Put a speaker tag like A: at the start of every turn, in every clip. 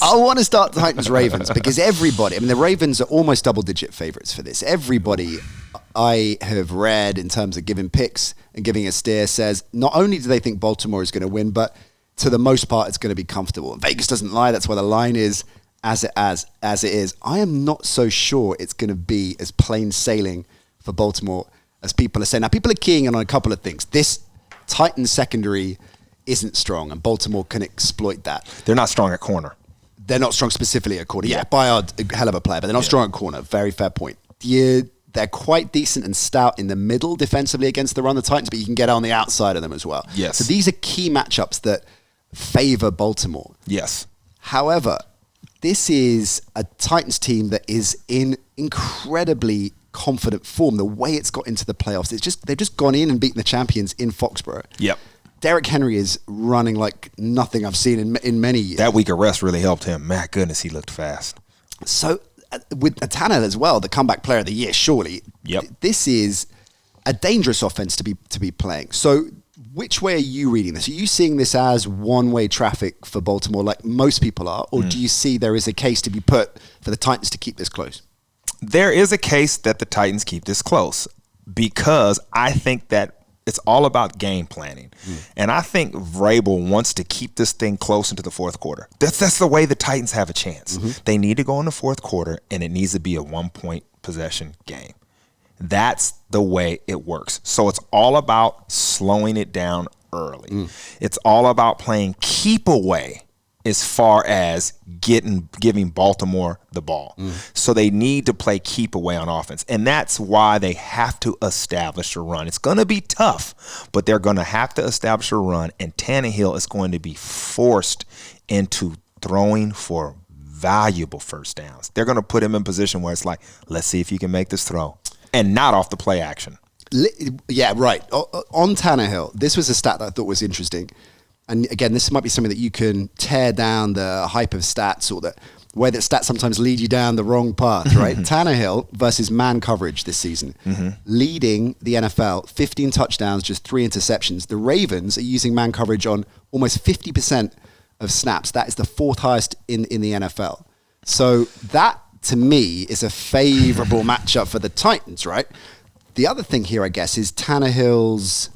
A: I want to start Titans-Ravens because everybody, I mean, the Ravens are almost double-digit favorites for this. Everybody I have read in terms of giving picks and giving a steer says not only do they think Baltimore is going to win, but to the most part, it's going to be comfortable. And Vegas doesn't lie. That's why the line is as it is. I am not so sure it's going to be as plain sailing for Baltimore as people are saying. Now, people are keying in on a couple of things. This Titans secondary isn't strong, and Baltimore can exploit that.
B: They're not strong at corner.
A: They're not strong specifically at corner. Yeah, Bayard, a hell of a player, but they're not strong at corner. Very fair point. They're quite decent and stout in the middle defensively against the run, the Titans, but you can get on the outside of them as well.
B: Yes.
A: So these are key matchups that favor Baltimore.
B: Yes.
A: However, this is a Titans team that is in incredibly confident form. The way it's got into the playoffs, they've just gone in and beaten the champions in Foxborough.
B: Yep.
A: Derrick Henry is running like nothing I've seen in many years.
B: That week of rest really helped him. My goodness, he looked fast.
A: So with Tannehill as well, the comeback player of the year, surely.
B: Yep.
A: This is a dangerous offense to be playing. So which way are you reading this? Are you seeing this as one-way traffic for Baltimore like most people are? Or do you see there is a case to be put for the Titans to keep this close?
B: There is a case that the Titans keep this close because I think that it's all about game planning. And I think Vrabel wants to keep this thing close into the fourth quarter. That's the way the Titans have a chance. They need to go in the fourth quarter, and it needs to be a one-point possession game. That's the way it works. So it's all about slowing it down early. It's all about playing keep away as far as giving Baltimore the ball. So they need to play keep away on offense. And that's why they have to establish a run. It's going to be tough, but they're going to have to establish a run, and Tannehill is going to be forced into throwing for valuable first downs. They're going to put him in position where it's like, let's see if you can make this throw, and not off the play action.
A: Yeah, right. On Tannehill, this was a stat that I thought was interesting. And again, this might be something that you can tear down the hype of stats, or the way that stats sometimes lead you down the wrong path, right? Tannehill versus man coverage this season, leading the NFL, 15 touchdowns, just 3 interceptions. The Ravens are using man coverage on almost 50% of snaps. That is the fourth highest in the NFL. So that, to me, is a favorable matchup for the Titans, right? The other thing here, I guess, is Tannehill's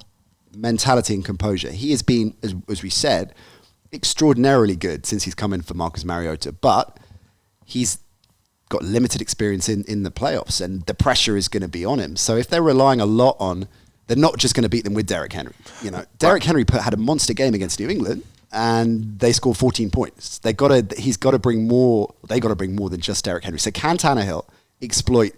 A: mentality and composure. He has been, as we said, extraordinarily good since he's come in for Marcus Mariota, but he's got limited experience in the playoffs, and the pressure is going to be on him. So if they're relying a lot on, they're not just going to beat them with Derrick Henry. You know, Derrick Henry had a monster game against New England, and they scored 14 points. They got to bring more than just Derrick Henry. So can Tannehill exploit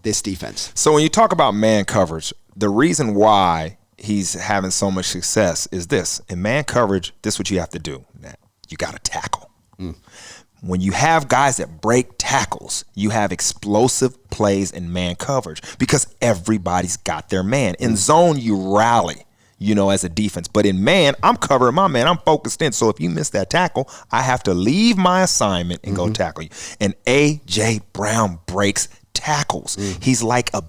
A: this defense?
B: So when you talk about man coverage, the reason why he's having so much success is this. In man coverage, this is what you have to do. You got to tackle. When you have guys that break tackles, you have explosive plays in man coverage because everybody's got their man. In zone, you rally, as a defense. But in man, I'm covering my man. I'm focused in. So if you miss that tackle, I have to leave my assignment and go tackle you. And A.J. Brown breaks tackles. He's like a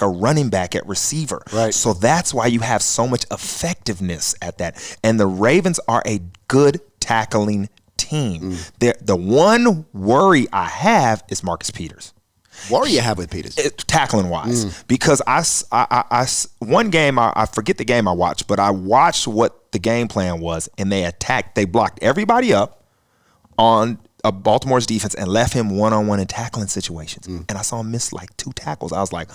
B: running back at receiver.
A: Right.
B: So that's why you have so much effectiveness at that. And the Ravens are a good tackling team. The one worry I have is Marcus Peters.
A: Worry you have with Peters?
B: Tackling wise. Because one game, I forget the game I watched, but I watched what the game plan was, and they blocked everybody up on Baltimore's defense and left him one-on-one in tackling situations. And I saw him miss like 2 tackles. I was like,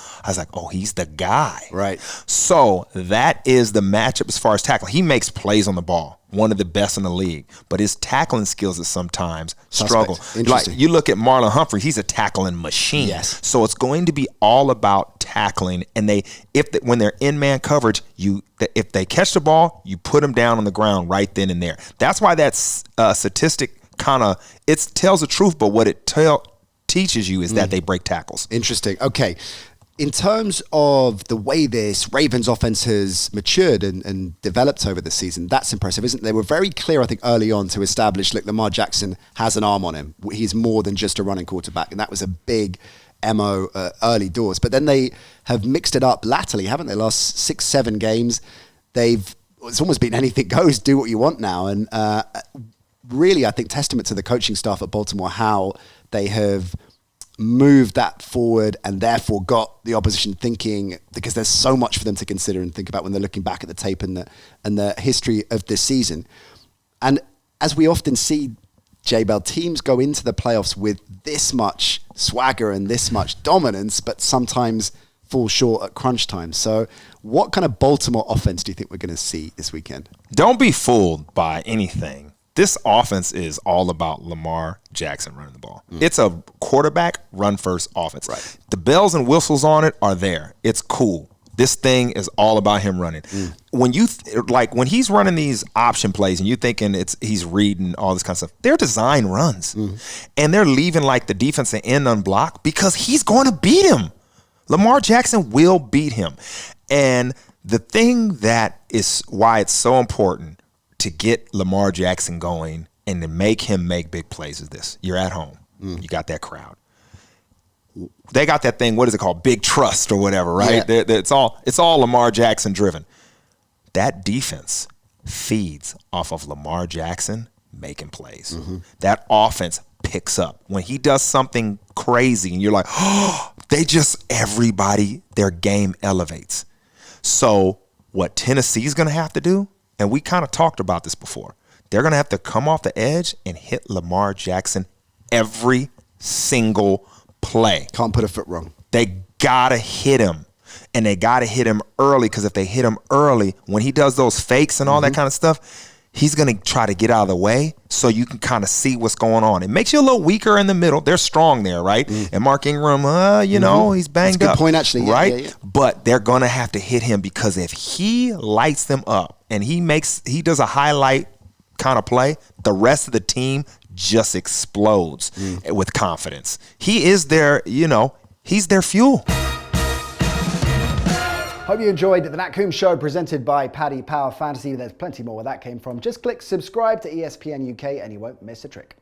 B: oh, he's the guy.
A: Right.
B: So that is the matchup as far as tackling. He makes plays on the ball, one of the best in the league, but his tackling skills is sometimes struggle. Like you look at Marlon Humphrey, he's a tackling machine.
A: Yes.
B: So it's going to be all about tackling. And when they're in man coverage, if they catch the ball, you put them down on the ground right then and there. That's why that statistic it tells the truth, but what it teaches you is that they break tackles.
A: Interesting. Okay. In terms of the way this Ravens offense has matured and developed over the season, that's impressive, isn't it? They were very clear, I think, early on to establish, look, Lamar Jackson has an arm on him. He's more than just a running quarterback, and that was a big MO early doors. But then they have mixed it up latterly, haven't they? Last 6-7 games, it's almost been anything goes, do what you want now. And really, I think, testament to the coaching staff at Baltimore, how they have moved that forward and therefore got the opposition thinking, because there's so much for them to consider and think about when they're looking back at the tape and the history of this season. And as we often see, J-Bell, teams go into the playoffs with this much swagger and this much dominance, but sometimes fall short at crunch time. So what kind of Baltimore offense do you think we're going to see this weekend?
B: Don't be fooled by anything. This offense is all about Lamar Jackson running the ball. It's a quarterback run-first offense.
A: Right.
B: The bells and whistles on it are there. It's cool. This thing is all about him running. When you when he's running these option plays and you're thinking he's reading all this kind of stuff, they're design runs. And they're leaving like the defensive end unblocked because he's going to beat him. Lamar Jackson will beat him. And the thing that is why it's so important to get Lamar Jackson going and to make him make big plays is this. You're at home. You got that crowd. They got that thing, what is it called? Big trust or whatever, right?
A: Yeah.
B: It's all Lamar Jackson driven. That defense feeds off of Lamar Jackson making plays. That offense picks up. When he does something crazy and you're like, oh, everybody, their game elevates. So what Tennessee's going to have to do, and we kind of talked about this before, they're going to have to come off the edge and hit Lamar Jackson every single play.
A: Can't put a foot wrong.
B: They got to hit him, and they got to hit him early, because if they hit him early, when he does those fakes and all that kind of stuff, he's going to try to get out of the way so you can kind of see what's going on. It makes you a little weaker in the middle. They're strong there, right? And Mark Ingram, he's banged
A: That's a
B: up.
A: good point, actually.
B: Right?
A: Yeah.
B: But they're going to have to hit him, because if he lights them up and he does a highlight kind of play, the rest of the team just explodes with confidence. He is he's their fuel.
C: Hope you enjoyed the Nat Coombs Show presented by Paddy Power Fantasy. There's plenty more where that came from. Just click subscribe to ESPN UK and you won't miss a trick.